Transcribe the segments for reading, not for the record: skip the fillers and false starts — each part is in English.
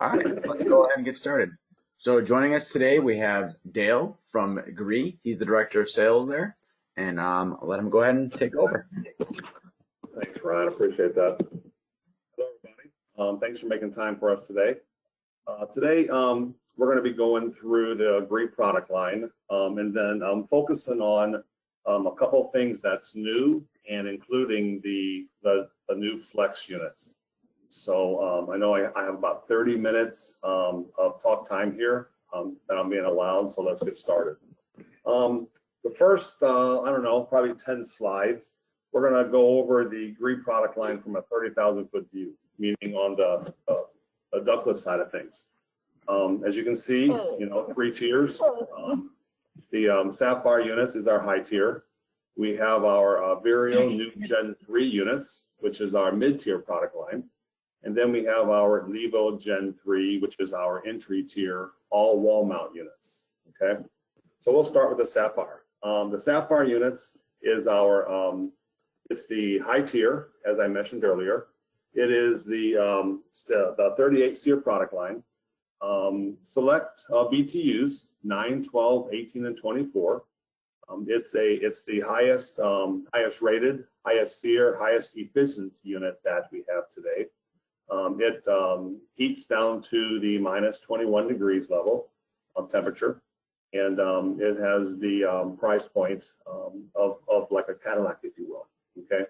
All right, let's go ahead and get started. So joining us today, we have Dale from GREE. He's the Director of Sales there, and I'll let him go ahead and take over. Thanks, Ryan. Appreciate that. Hello, everybody. Thanks for making time for us today. Today, we're going to be going through the GREE product line, and then I'm focusing on a couple of things that's new, and including the new FLEXX units. So I know I have about 30 minutes of talk time here that I'm being allowed, so let's get started. The first, I don't know, probably 10 slides, we're going to go over the GREE product line from a 30,000-foot view, meaning on the ductless side of things. As you can see, you know, 3 tiers. The Sapphire Units is our high tier. We have our Vireo new Gen 3 units, which is our mid-tier product line. And then we have our Levo Gen 3, which is our entry tier, all wall mount units, okay? So we'll start with the Sapphire. The Sapphire Units is our, it's the high tier, as I mentioned earlier. It is the 38 SEER product line. Select BTUs, 9, 12, 18, and 24. It's the highest, highest rated, highest SEER, highest efficient unit that we have today. It heats down to the minus 21 degrees level of temperature, and it has the price point of like a Cadillac, if you will. Okay,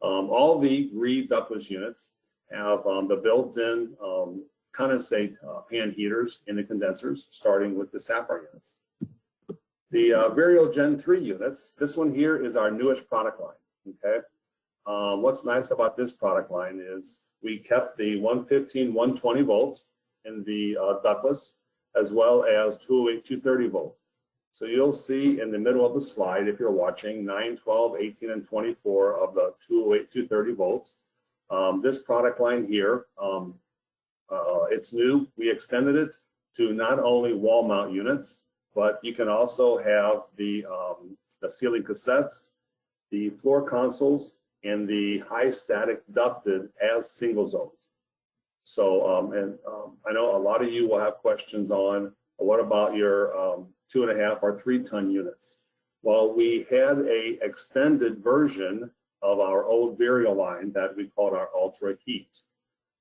all the GREE ductless units have the built-in condensate pan heaters in the condensers, starting with the Sapphire units. The Vireo Gen 3 units, this one here is our newest product line. Okay, what's nice about this product line is we kept the 115, 120 volts in the ductless, as well as 208, 230 volt. So you'll see in the middle of the slide, if you're watching, 9, 12, 18, and 24 of the 208, 230 volts. This product line here, it's new. We extended it to not only wall mount units, but you can also have the ceiling cassettes, the floor consoles, and the high static ducted as single zones. So, I know a lot of you will have questions on what about your 2.5 or 3 ton units. Well, we had a extended version of our old Vireo line that we called our Ultra Heat.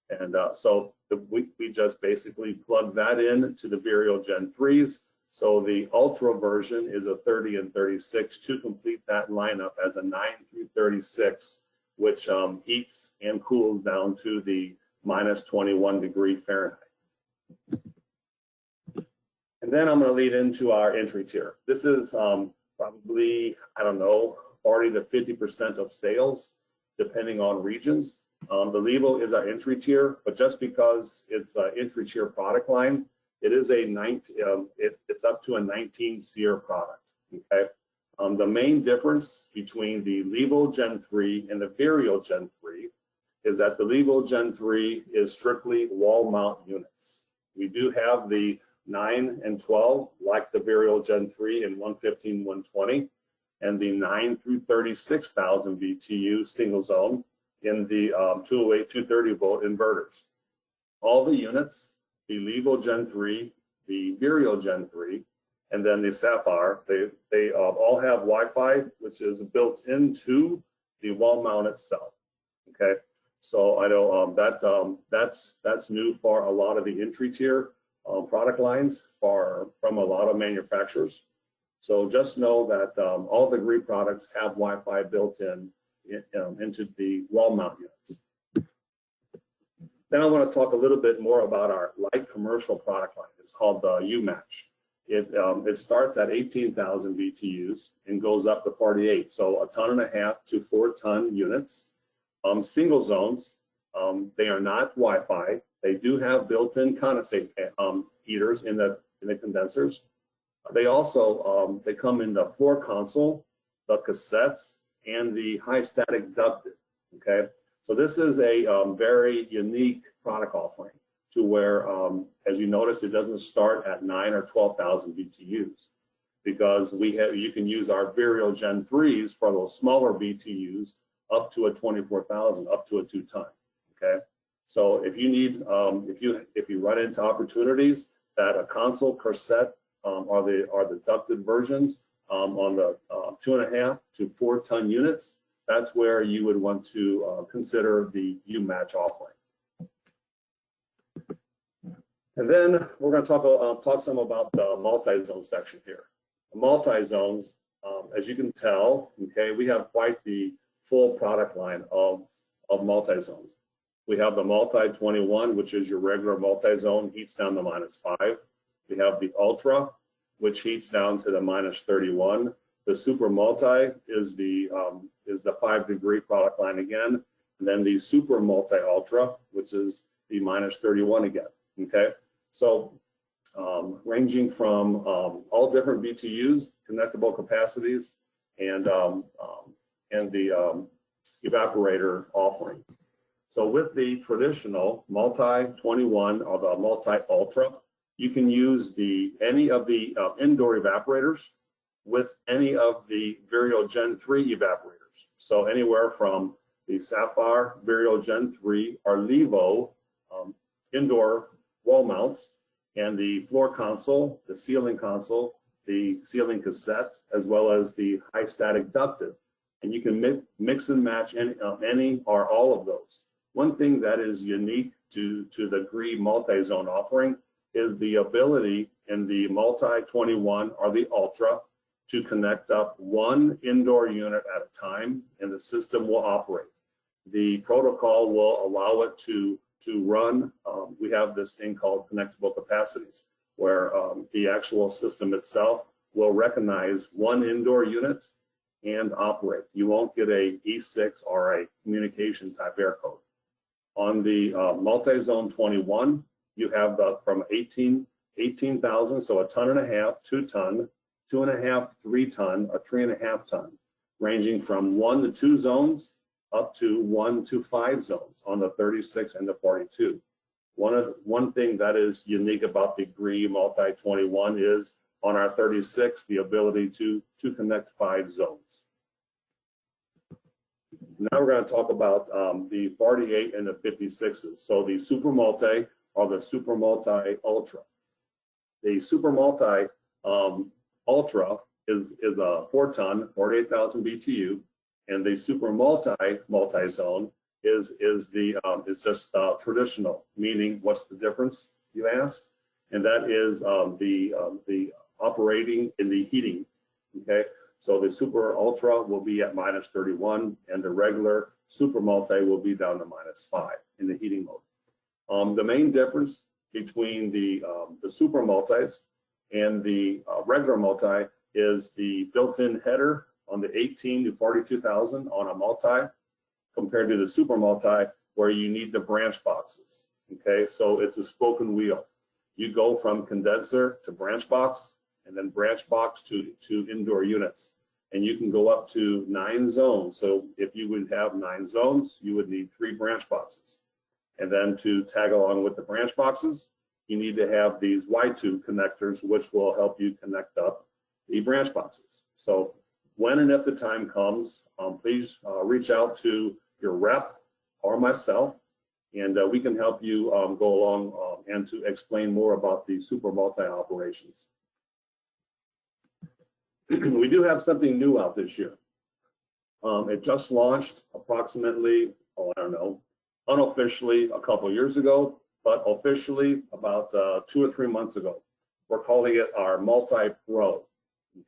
And so we just basically plugged that in to the Vireo Gen 3s. So the Ultra version is a 30 and 36 to complete that lineup as a 9 through 36, which heats and cools down to the minus 21 degree Fahrenheit. And then I'm going to lead into our entry tier. This is probably, I don't know, 40 to 50% of sales, depending on regions. The Levo is our entry tier, but just because it's an entry tier product line, it is a it's up to a 19 SEER product. Okay, the main difference between the Levo Gen 3 and the Vireo Gen 3 is that the Levo Gen 3 is strictly wall mount units. We do have the 9 and 12, like the Vireo Gen 3 and 115, 120, and the 9 through 36,000 BTU single zone in the 208, 230 volt inverters. All the units, the Levo Gen 3, the Vireo Gen 3, and then the Sapphire, they all have Wi-Fi, which is built into the wall mount itself. Okay, so I know that's new for a lot of the entry tier product lines from a lot of manufacturers. So just know that all the GREE products have Wi-Fi built in into the wall mount units. Then I want to talk a little bit more about our light commercial product line. It's called the U-Match. It starts at 18,000 BTUs and goes up to 48. So 1.5 ton to 4 ton units. Single zones, they are not Wi-Fi. They do have built-in condensate heaters in the condensers. They also they come in the floor console, the cassettes, and the high static ducted. Okay, so this is a very unique product offering to where, as you notice, it doesn't start at 9 or 12,000 BTUs, because you can use our Vireo Gen 3s for those smaller BTUs up to a 24,000, up to a 2 ton. Okay, So if you need, if you run into opportunities that a console cassette are the ducted versions on the 2.5 to 4 ton units, that's where you would want to consider the U-match offering. And then we're going to talk some about the multi-zone section here. The multi-zones, as you can tell, okay, we have quite the full product line of multi-zones. We have the multi-21, which is your regular multi-zone, heats down to -5. We have the Ultra, which heats down to the -31. The Super Multi is the 5-degree product line again. And then the Super Multi Ultra, which is the -31 again. Okay, so ranging from all different BTUs, connectable capacities, and the evaporator offerings. So with the traditional multi-21 or the multi-ultra, you can use any of the indoor evaporators with any of the Vireo Gen 3 evaporators. So anywhere from the Sapphire Vireo Gen 3 or Levo indoor wall mounts, and the floor console, the ceiling console, the ceiling cassette, as well as the high static ducted. And you can mix and match any or all of those. One thing that is unique to the GREE multi-zone offering is the ability in the multi-21 or the Ultra to connect up one indoor unit at a time, and the system will operate. The protocol will allow it to run. We have this thing called Connectable Capacities, where the actual system itself will recognize one indoor unit and operate. You won't get a E6 or a communication type error code. On the multi-zone 21, you have from 18,000, so 1.5 tons, 2 ton, 2.5, 3 ton, or 3.5 ton, ranging from 1 to 2 zones up to 1 to 5 zones on the 36 and the 42. One thing that is unique about the GREE multi-21 is on our 36, the ability to connect 5 zones. Now we're going to talk about the 48 and the 56s. So the Super Multi or the Super Multi Ultra. The Super Multi Ultra is a 4 ton, 48,000 BTU, and the Super multi-zone is just traditional. Meaning, what's the difference, you ask? And that is the operating in the heating. Okay. So the Super Ultra will be at -31, and the regular Super Multi will be down to -5 in the heating mode. The main difference between the Super Multis and the regular Multi is the built-in header on the 18 to 42,000 on a Multi, compared to the Super Multi, where you need the branch boxes. Okay, so it's a spoken wheel. You go from condenser to branch box, and then branch box to indoor units. And you can go up to 9 zones. So if you would have 9 zones, you would need 3 branch boxes. And then to tag along with the branch boxes, you need to have these Y-tube connectors, which will help you connect up the branch boxes. So when and if the time comes, please reach out to your rep or myself, and we can help you go along and to explain more about the Super Multi operations. We do have something new out this year. It just launched approximately, I don't know, unofficially a couple years ago, but officially about 2 or 3 months ago. We're calling it our Multi Pro.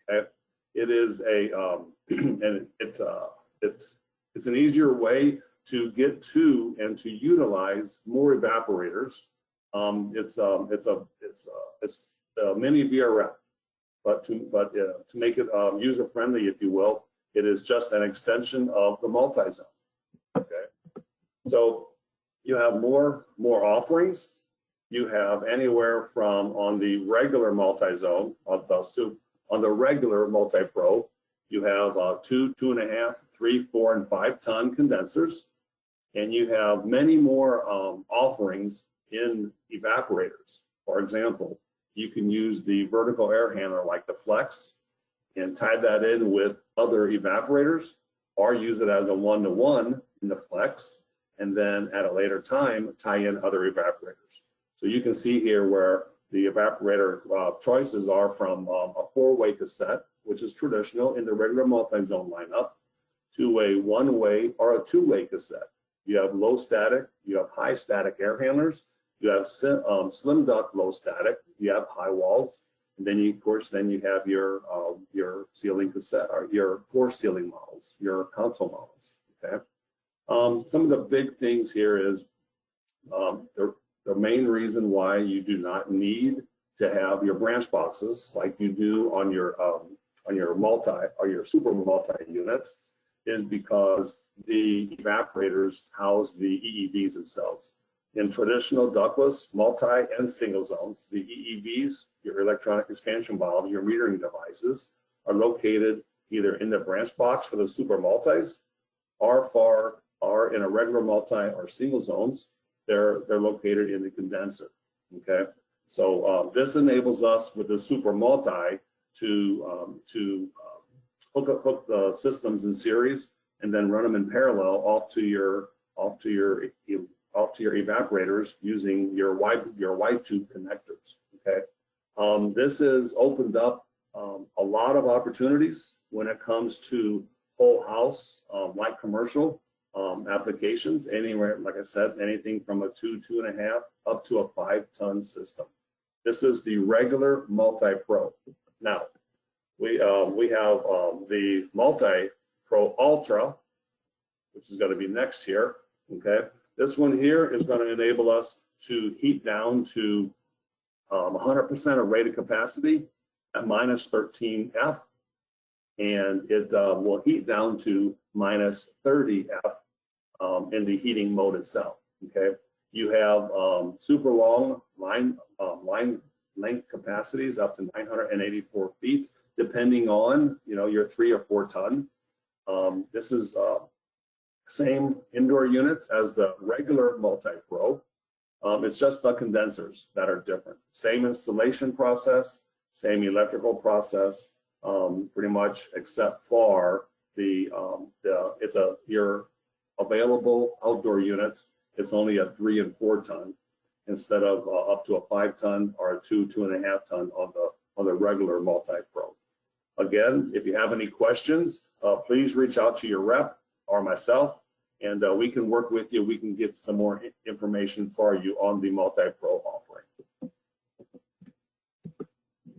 Okay, it is and it's an easier way to get to and to utilize more evaporators. It's a mini VRF. But to make it user-friendly, if you will, it is just an extension of the multi-zone. Okay, so you have more offerings. You have anywhere from, on the regular multi-zone, on the regular multi-pro, you have 2, 2.5, 3, 4, and 5 ton condensers, and you have many more offerings in evaporators. For example, you can use the vertical air handler like the FLEXX and tie that in with other evaporators, or use it as a 1-to-1 in the FLEXX and then at a later time, tie in other evaporators. So you can see here where the evaporator choices are from a 4-way cassette, which is traditional in the regular multi-zone lineup, to a 1-way or a 2-way cassette. You have low static, you have high static air handlers, you have slim duct low static, you have high walls, and then you, of course, then you have your ceiling cassette or your floor ceiling models, your console models. Okay. Some of the big things here is the main reason why you do not need to have your branch boxes like you do on your multi or your super multi units is because the evaporators house the EEVs themselves. In traditional ductless, multi, and single zones, the EEVs, your electronic expansion valves, your metering devices, are located either in the branch box for the super multis or in a regular multi or single zones. They're located in the condenser. Okay, so this enables us with the super multi to hook the systems in series and then run them in parallel off to your evaporators using your wide tube connectors. Okay, this has opened up a lot of opportunities when it comes to whole house light commercial applications. Anywhere, like I said, anything from a 2.5 up to a 5-ton system. This is the regular multi-pro. Now we have the multi-pro ultra, which is going to be next here. Okay. This one here is going to enable us to heat down to 100% of rated capacity at minus 13 F, and it will heat down to minus 30 F in the heating mode itself. Okay, you have super long line length capacities up to 984 feet, depending on your 3 or 4 ton. This is same indoor units as the regular multi-pro. It's just the condensers that are different. Same installation process, same electrical process, pretty much, except for your available outdoor units. It's only a 3 and 4 ton instead of up to a 5 ton or a 2.5 ton on the regular multi-pro. Again, if you have any questions, please reach out to your rep or myself, and we can work with you. We can get some more information for you on the multi-pro offering.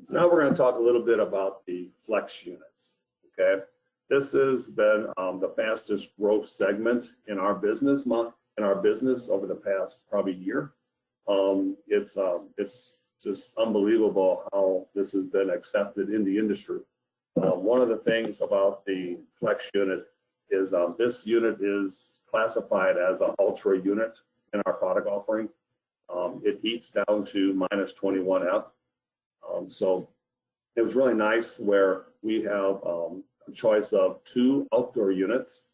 So now we're going to talk a little bit about the FLEXX units. Okay, this has been the fastest growth segment in our business over the past probably year. It's just unbelievable how this has been accepted in the industry. One of the things about the FLEXX unit is this unit is classified as an ultra unit in our product offering. It heats down to minus 21 F. So it was really nice where we have a choice of 2 outdoor units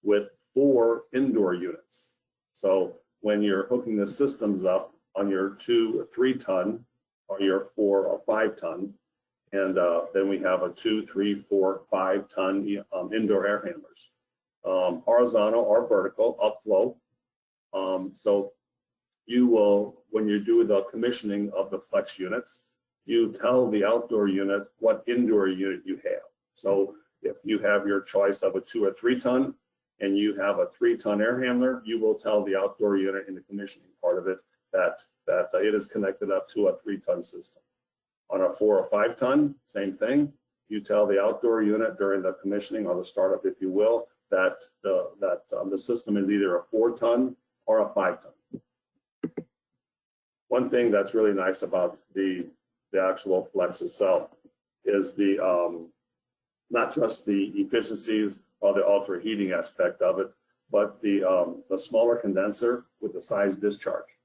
with 4 indoor units. So when you're hooking the systems up on your 2 or 3 ton or your 4 or 5 ton, and then we have a 2, 3, 4, 5 ton indoor air handlers, horizontal or vertical upflow. So you will, when you do the commissioning of the FLEXX units, you tell the outdoor unit what indoor unit you have. So if you have your choice of a 2 or 3 ton and you have a 3 ton air handler, you will tell the outdoor unit in the commissioning part of it that it is connected up to a 3 ton system. On a 4 or 5 ton, same thing. You tell the outdoor unit during the commissioning or the startup, if you will, that the system is either a 4 ton or a 5 ton. One thing that's really nice about the actual FLEXX itself is not just the efficiencies or the ultra heating aspect of it, but the smaller condenser with the size discharge.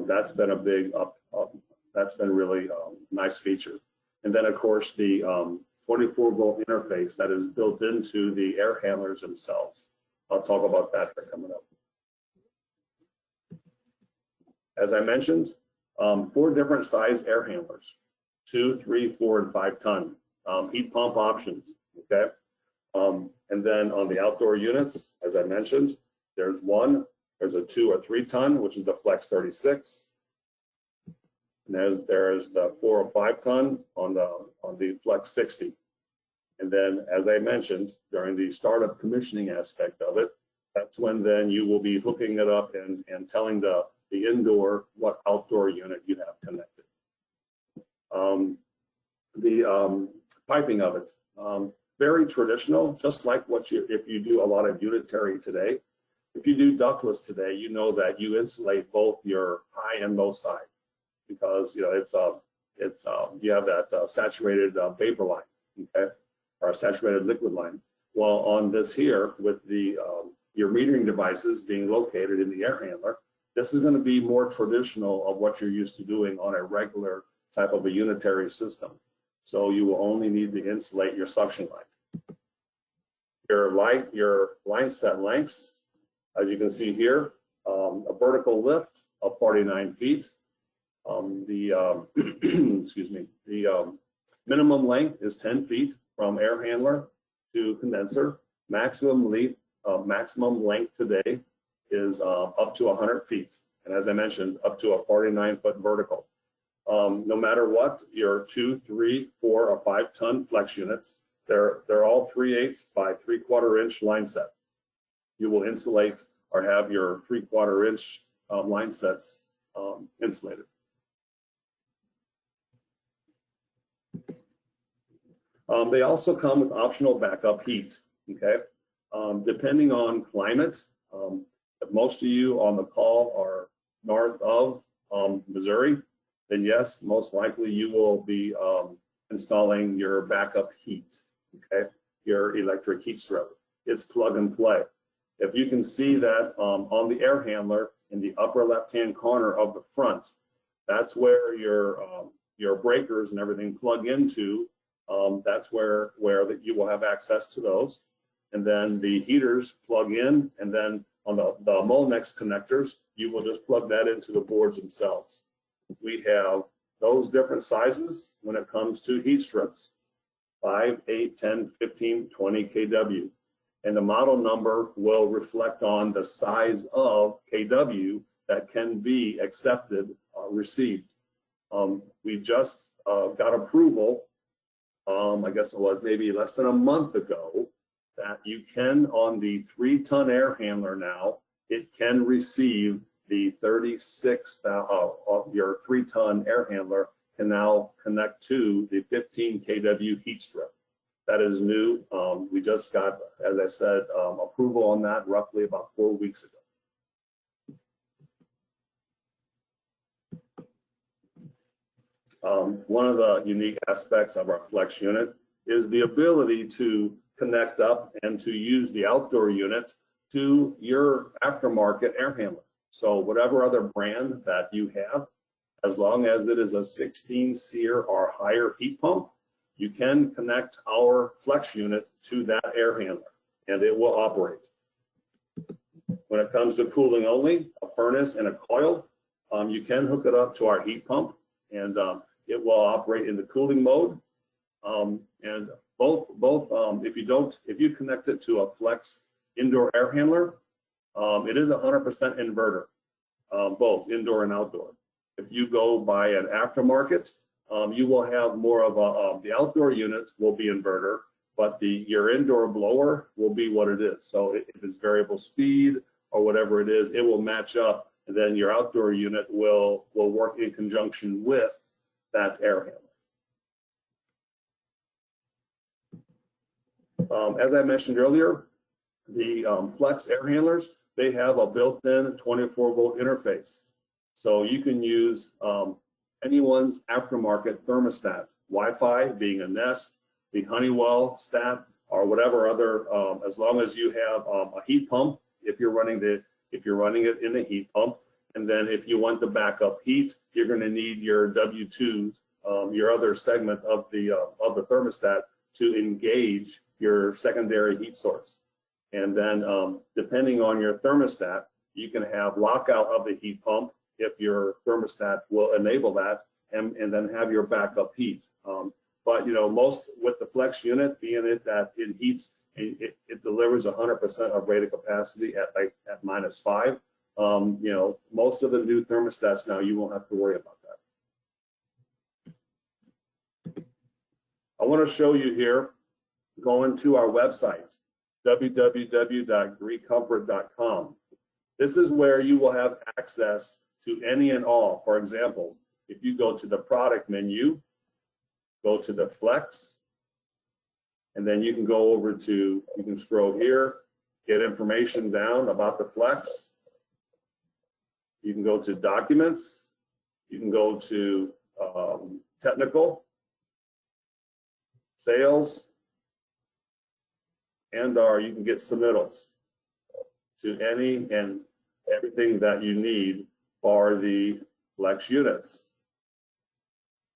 That's been a big that's been really nice feature. And then of course the 24-volt interface that is built into the air handlers themselves. I'll talk about that here coming up. As I mentioned, 4 different size air handlers, 2, 3, 4, and 5 ton heat pump options. Okay, and then on the outdoor units, as I mentioned, there's 1, There's a 2 or 3 ton, which is the FLEXX 36. And there's the 4 or 5 ton on the FLEXX 60. And then, as I mentioned, during the startup commissioning aspect of it, that's when then you will be hooking it up and telling the indoor what outdoor unit you have connected. The piping of it, very traditional, just like if you do a lot of unitary today. If you do ductless today, you know that you insulate both your high and low side, because you have that saturated vapor line, okay, or a saturated liquid line. Well, on this here, with your metering devices being located in the air handler, this is going to be more traditional of what you're used to doing on a regular type of a unitary system. So you will only need to insulate your suction line. Your line set lengths, as you can see here, a vertical lift of 49 feet. Excuse me, the minimum length is 10 feet from air handler to condenser. Maximum length today is up to 100 feet. And as I mentioned, up to a 49-foot vertical. No matter what, your 2, 3, 4, or 5 ton FLEXX units, they're all 3/8 by 3/4 inch line set. You will insulate or have your 3/4 inch line sets insulated. They also come with optional backup heat, okay? Depending on climate, if most of you on the call are north of Missouri, then yes, most likely you will be installing your backup heat, okay? Your electric heat strip. It's plug and play. If you can see that on the air handler in the upper left-hand corner of the front, that's where your breakers and everything plug into. That's where you will have access to those. And then the heaters plug in, and then on the Molex connectors, you will just plug that into the boards themselves. We have those different sizes when it comes to heat strips, 5, 8, 10, 15, 20 kW. And the model number will reflect on the size of kW that can be accepted or received. We just got approval, I guess it was maybe less than a month ago, that you can, on the 3-ton air handler now, it can receive the 36, your 3-ton air handler can now connect to the 15 kW heat strip. That is new. We just got, as I said, approval on that roughly about 4 weeks ago. One of the unique aspects of our FLEXX unit is the ability to connect up and to use the outdoor unit to your aftermarket air handler. So whatever other brand that you have, as long as it is a 16 SEER or higher heat pump, you can connect our FLEXX unit to that air handler and it will operate. When it comes to cooling only, a furnace and a coil, you can hook it up to our heat pump and it will operate in the cooling mode. And both if you connect it to a FLEXX indoor air handler, it is 100% inverter, both indoor and outdoor. If you go by an aftermarket, you will have more of the outdoor unit will be inverter, but your indoor blower will be what it is. So if it's variable speed or whatever it is, it will match up, and then your outdoor unit will work in conjunction with that air handler. As I mentioned earlier, the FLEXX air handlers, they have a built-in 24-volt interface. So you can use anyone's aftermarket thermostat, Wi-Fi being a Nest, the Honeywell stat, or whatever other, as long as you have a heat pump, if you're running it in a heat pump, and then if you want the backup heat, you're going to need your W2s, your other segment of the thermostat to engage your secondary heat source. And then depending on your thermostat, you can have lockout of the heat pump if your thermostat will enable that, and then have your backup heat. But most with the FLEXX unit, being it that it heats, it delivers 100% of rated capacity at -5. Most of the new thermostats now, you won't have to worry about that. I want to show you here, going to our website, www.greecomfort.com. This is where you will have access to any and all. For example, if you go to the product menu, go to the FLEXX, and then you can go over to, you can scroll here, get information down about the FLEXX. You can go to documents. You can go to technical, sales, and/or you can get submittals to any and everything that you need for the FLEXX units,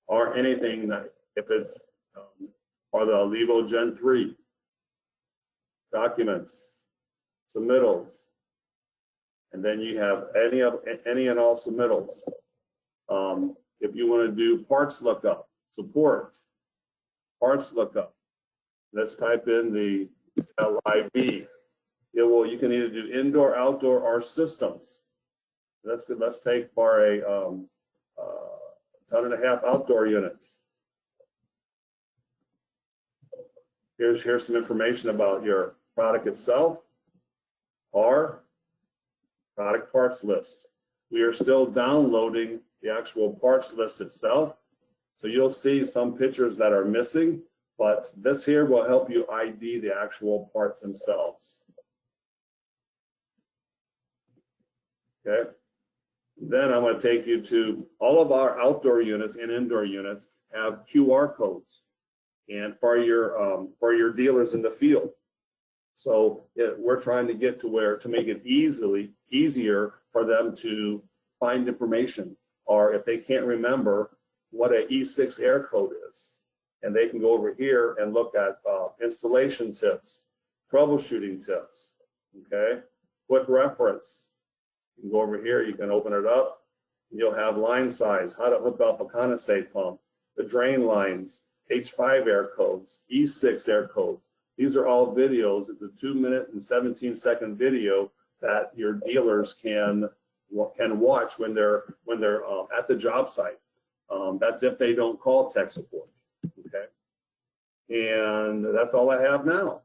or anything that, if it's or the Levo Gen 3, documents, submittals, and then you have any and all submittals. If you want to do parts lookup, support, parts lookup, let's type in the LIV. You can either do indoor, outdoor, or systems. That's good. Let's take for a 1.5 ton outdoor unit. Here's some information about your product itself, or product parts list. We are still downloading the actual parts list itself, so you'll see some pictures that are missing, but this here will help you ID the actual parts themselves. Okay. Then I'm going to take you to all of our outdoor units and indoor units have QR codes, and for your dealers in the field. So we're trying to get to make it easier for them to find information, or if they can't remember what an E6 air code is, and they can go over here and look at installation tips, troubleshooting tips, okay? Quick reference. You can go over here, you can open it up, and you'll have line size, how to hook up a condensate pump, the drain lines, H5 air codes, E6 air codes. These are all videos. It's a 2-minute and 17-second video that your dealers can watch when they're at the job site. That's if they don't call tech support. Okay, and that's all I have now.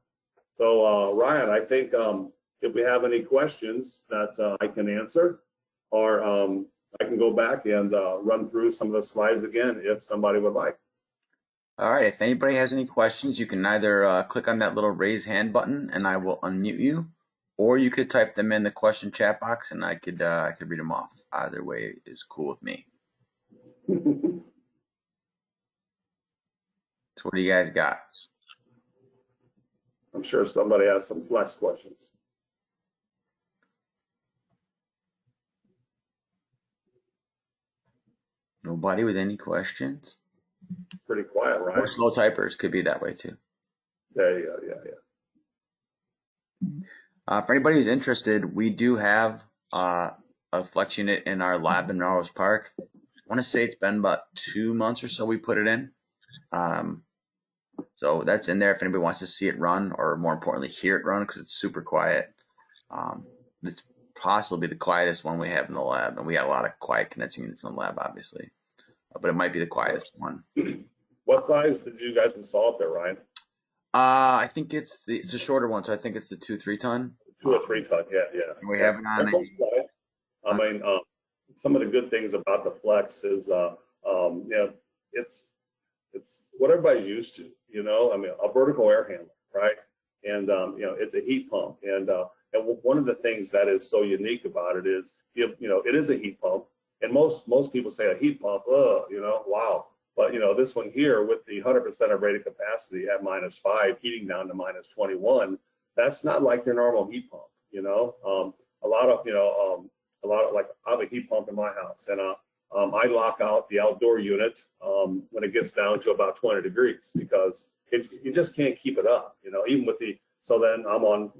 So Ryan, I think if we have any questions that I can answer, or I can go back and run through some of the slides again if somebody would like. All right, if anybody has any questions, you can either click on that little raise hand button and I will unmute you, or you could type them in the question chat box and I could read them off. Either way is cool with me. So what do you guys got? I'm sure somebody has some FLEXX questions. Nobody with any questions? Pretty quiet, right? Or slow typers could be that way too. Yeah. For anybody who's interested, we do have a FLEXX unit in our lab in Melrose Park. I want to say it's been about 2 months or so we put it in. So that's in there if anybody wants to see it run, or more importantly, hear it run, because it's super quiet. It's possibly the quietest one we have in the lab, and we got a lot of quiet condensing units in the lab, obviously. But it might be the quietest one. What size did you guys install up there, Ryan? I think it's a shorter one, so I think it's the 2-3 ton. 2 or 3 ton, yeah. We have it on. I mean, some of the good things about the FLEXX is, it's what everybody's used to. I mean, a vertical air handler, right? And it's a heat pump, and one of the things that is so unique about it is, it is a heat pump, and most people say a heat pump, wow. But this one here with the 100% of rated capacity at -5, heating down to -21, that's not like your normal heat pump. A lot of like I have a heat pump in my house, and I lock out the outdoor unit when it gets down to about 20 degrees, because you just can't keep it up. Even with so then I'm on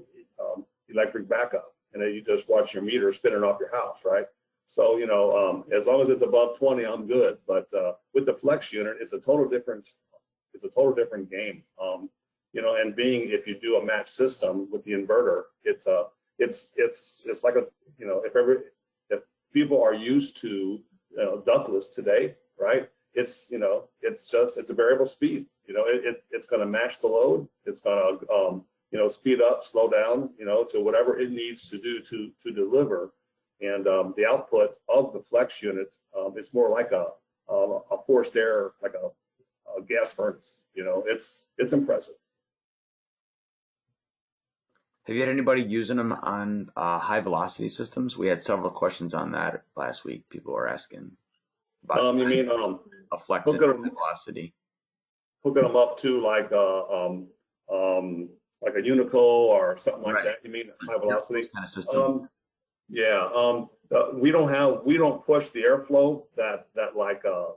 electric backup, and then you just watch your meter spinning off your house, right? So, as long as it's above 20, I'm good. But with the FLEXX unit, it's a total different game. And if you do a match system with the inverter, it's like a, if people are used to ductless today, right? It's it's a variable speed. It's going to match the load. It's going to speed up, slow down, to whatever it needs to do to deliver. And the output of the FLEXX unit is more like a forced air, like a gas furnace. It's impressive. Have you had anybody using them on high velocity systems? We had several questions on that last week. People were asking about you mean a FLEXX in velocity. Hooking them up to like a Unico or something like that. You mean high velocity? Yeah, kind of system. We don't push the airflow that like a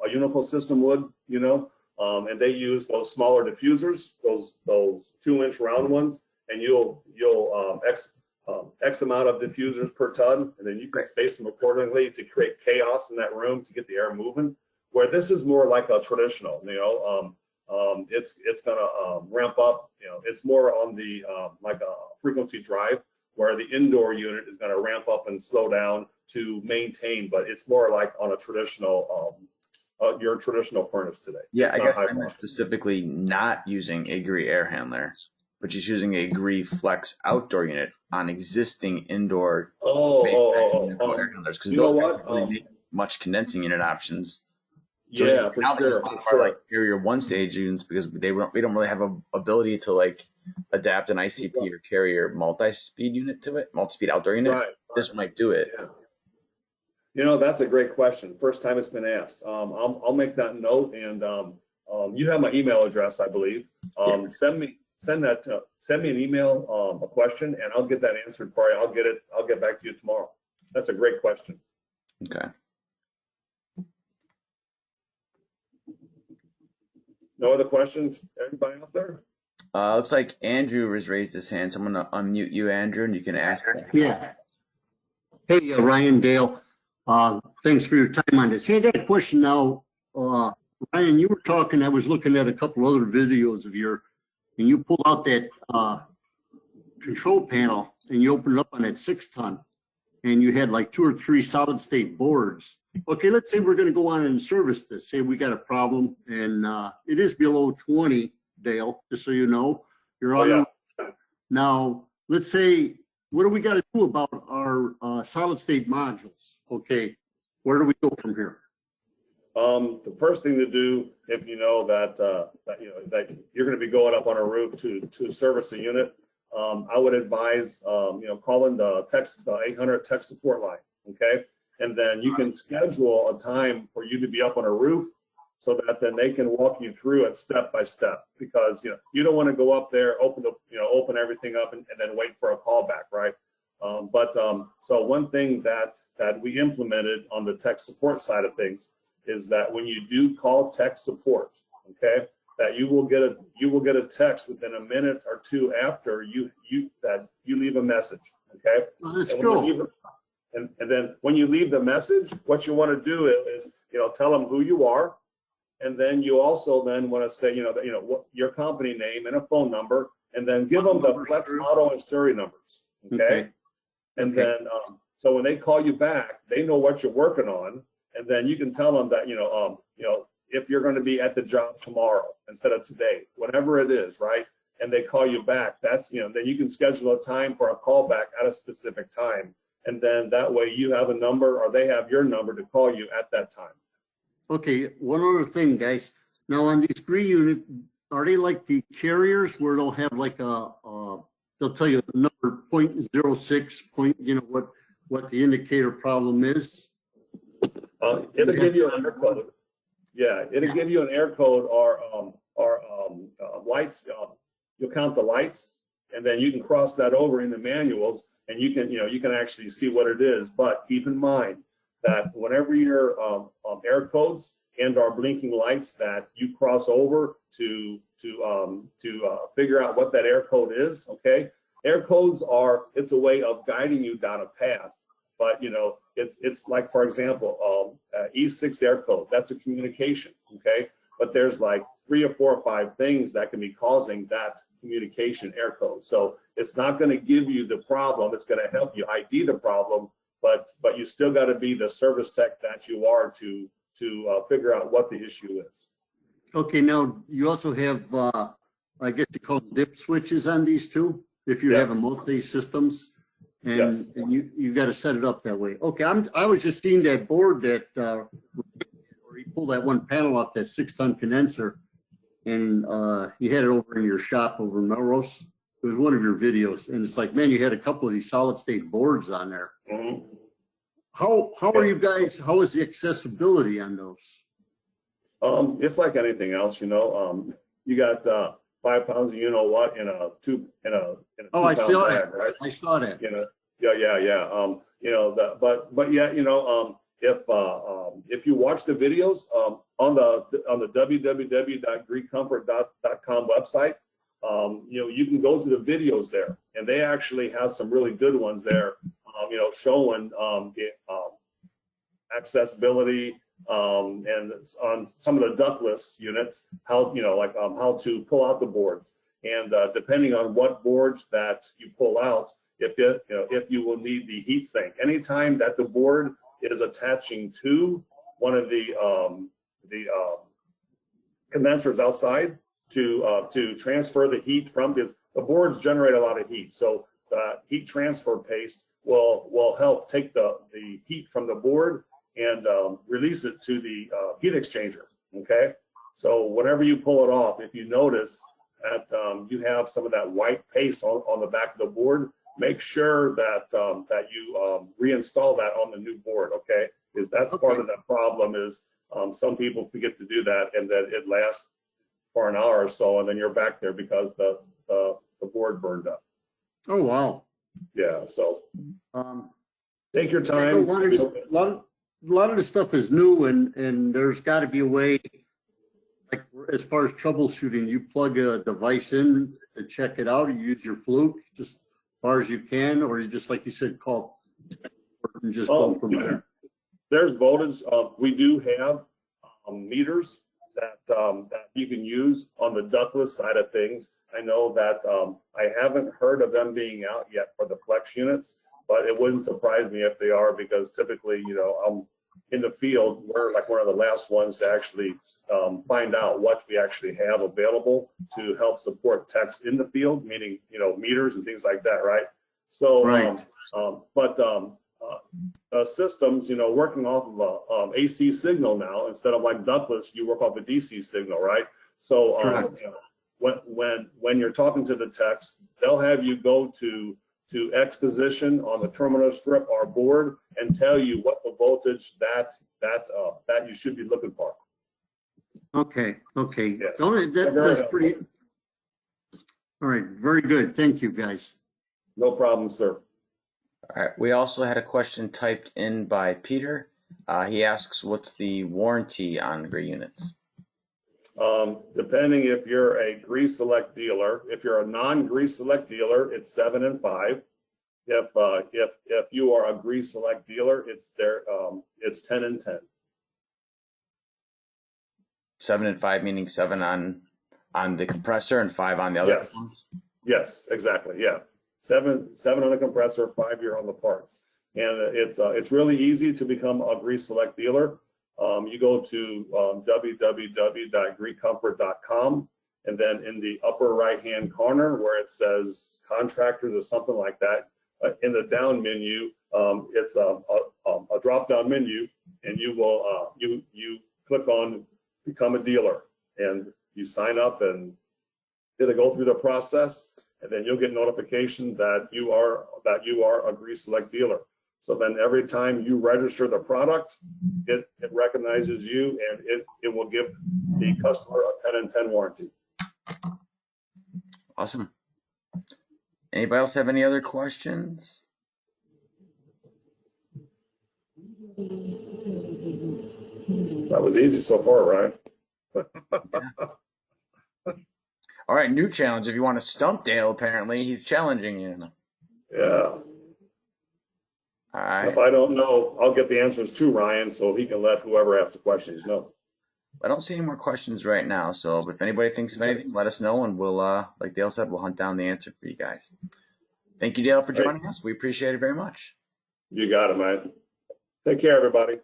Unico system would, and they use those smaller diffusers, those 2-inch round ones, and you'll X amount of diffusers per ton, and then you can space them accordingly to create chaos in that room to get the air moving. Where this is more like a traditional, it's gonna ramp up. It's more on the like a frequency drive, where the indoor unit is going to ramp up and slow down to maintain, but it's more like on a traditional your traditional furnace today. Yeah, I guess I meant specifically not using a GREE air handler, but just using a GREE FLEXX outdoor unit on existing indoor air handlers, because those don't really make much condensing unit options. So yeah, for sure. Like carrier one-stage units, because we don't really have a ability to like adapt an ICP or carrier multi-speed unit to it, multi-speed outdoor unit. Right. This might do it. Yeah. That's a great question. First time it's been asked. I'll make that note, and you have my email address, I believe. Send me an email, a question, and I'll get that answered for you. I'll get back to you tomorrow. That's a great question. Okay. No other questions? Everybody out there? Looks like Andrew has raised his hand, so I'm going to unmute you, Andrew, and you can ask him. Yeah. Hey, Ryan, Dale. Thanks for your time on this. Hey, I got a question now. Ryan, you were talking, I was looking at a couple other videos of your, and you pulled out that control panel and you opened it up on that 6-ton, and you had like 2 or 3 solid state boards. Okay, let's say we're going to go on and service this. Say we got a problem, and it is below 20, Dale, just so you know. You're on. Now, let's say, what do we got to do about our solid state modules? Okay, where do we go from here? The first thing to do, if you know that that you're going to be going up on a roof to service a unit, I would advise calling the 800 tech support line. Okay. And then you can schedule a time for you to be up on a roof, so that then they can walk you through it step by step, because you don't want to go up there, open everything up and then wait for a call back, right? So one thing that we implemented on the tech support side of things is that when you do call tech support, okay, that you will get a text within a minute or 2 after you leave a message, okay? Let's go. And then when you leave the message, what you want to do is, tell them who you are. And then you also then want to say, what your company name and a phone number, and then give them the FLEXX model and series numbers. Okay. And then, so when they call you back, they know what you're working on. And then you can tell them that, if you're going to be at the job tomorrow instead of today, whatever it is, right? And they call you back, that's, then you can schedule a time for a call back at a specific time. And then that way you have a number, or they have your number to call you at that time. Okay, one other thing, guys. Now on these GREE units, are they like the carriers where they'll have like they'll tell you the number 0.06 what the indicator problem is? It'll give you an air code. Yeah, it'll give you an air code or lights. You'll count the lights, and then you can cross that over in the manuals, and you can actually see what it is. But keep in mind that whenever your air codes and our blinking lights that you cross over to figure out what that air code is, okay? Air codes it's a way of guiding you down a path. But it's like, for example, E6 air code, that's a communication, okay? But there's like 3 or 4 or 5 things that can be causing that communication error code. So it's not going to give you the problem. It's going to help you ID the problem, but you still got to be the service tech that you are to figure out what the issue is. Okay, now you also have, I guess you call them dip switches on these two, if you have a multi-systems, and you got to set it up that way. Okay, I was just seeing that board that, where you pull that one panel off that 6-ton condenser, and you had it over in your shop over in Melrose. It was one of your videos, and it's like, man, you had a couple of these solid state boards on there. Mm-hmm. How are you guys, how is the accessibility on those? It's like anything else, you know. You got 5 pounds of you know what in a 2 I saw bag, that. right? I saw that. You know, yeah. You know, but yeah, you know, if you watch the videos on the www.greecomfort.com website, you know, you can go to the videos there, and they actually have some really good ones there. You know, showing accessibility and on some of the ductless units, how, you know, like how to pull out the boards, and depending on what boards that you pull out, if you will need the heat sink. Anytime that the board is attaching to one of the condensers outside to transfer the heat from this, the boards generate a lot of heat, so heat transfer paste will help take the heat from the board and release it to the heat exchanger. Okay, so whenever you pull it off, if you notice that you have some of that white paste on the back of the board, make sure that that you reinstall that on the new board. Okay, because that's part of the problem is some people forget to do that, and then it lasts for an hour or so, and then you're back there because the board burned up. Oh, wow. Yeah, so take your time. A lot of the stuff is new, and there's got to be a way, like as far as troubleshooting, you plug a device in to check it out, you use your fluke just as far as you can, or you just, like you said, call and just go from there. There's voltage. We do have meters that you can use on the ductless side of things. I know that I haven't heard of them being out yet for the FLEXX units, but it wouldn't surprise me if they are, because typically, you know, in the field, we're like one of the last ones to actually find out what we actually have available to help support techs in the field, meaning, you know, meters and things like that, right? So, systems, you know, working off of a AC signal now, instead of like ductless, you work off a DC signal, right? So, you know, when you're talking to the techs, they'll have you go to X position on the terminal strip or board and tell you what the voltage that you should be looking for. Okay. Yes. That's pretty. All right, very good. Thank you, guys. No problem, sir. All right. We also had a question typed in by Peter. He asks, "What's the warranty on GREE units?" Depending if you're a GREE Select dealer, if you're a non-GREE Select dealer, it's 7 and 5. If you are a GREE Select dealer, it's 10 and 10. 7 and 5 meaning 7 on the compressor and 5 on the other ones? Yes, exactly. Yeah, 7 on the compressor, 5 you're on the parts, and it's really easy to become a GREE Select dealer. You go to www.greecomfort.com, and then in the upper right-hand corner where it says contractors or something like that, in the down menu, it's a drop-down menu, and you will you click on become a dealer, and you sign up, and it'll go through the process, and then you'll get notification that you are a GREE Select dealer. So then every time you register the product, it recognizes you, and it will give the customer a 10 and 10 warranty. Awesome. Anybody else have any other questions? That was easy so far, right? All right, new challenge. If you want to stump Dale, apparently he's challenging you. Yeah. All right. If I don't know, I'll get the answers to Ryan, so he can let whoever asks the questions know. I don't see any more questions right now. So if anybody thinks of anything, let us know, and we'll, like Dale said, we'll hunt down the answer for you guys. Thank you, Dale, for joining us. We appreciate it very much. You got it, man. Take care, everybody.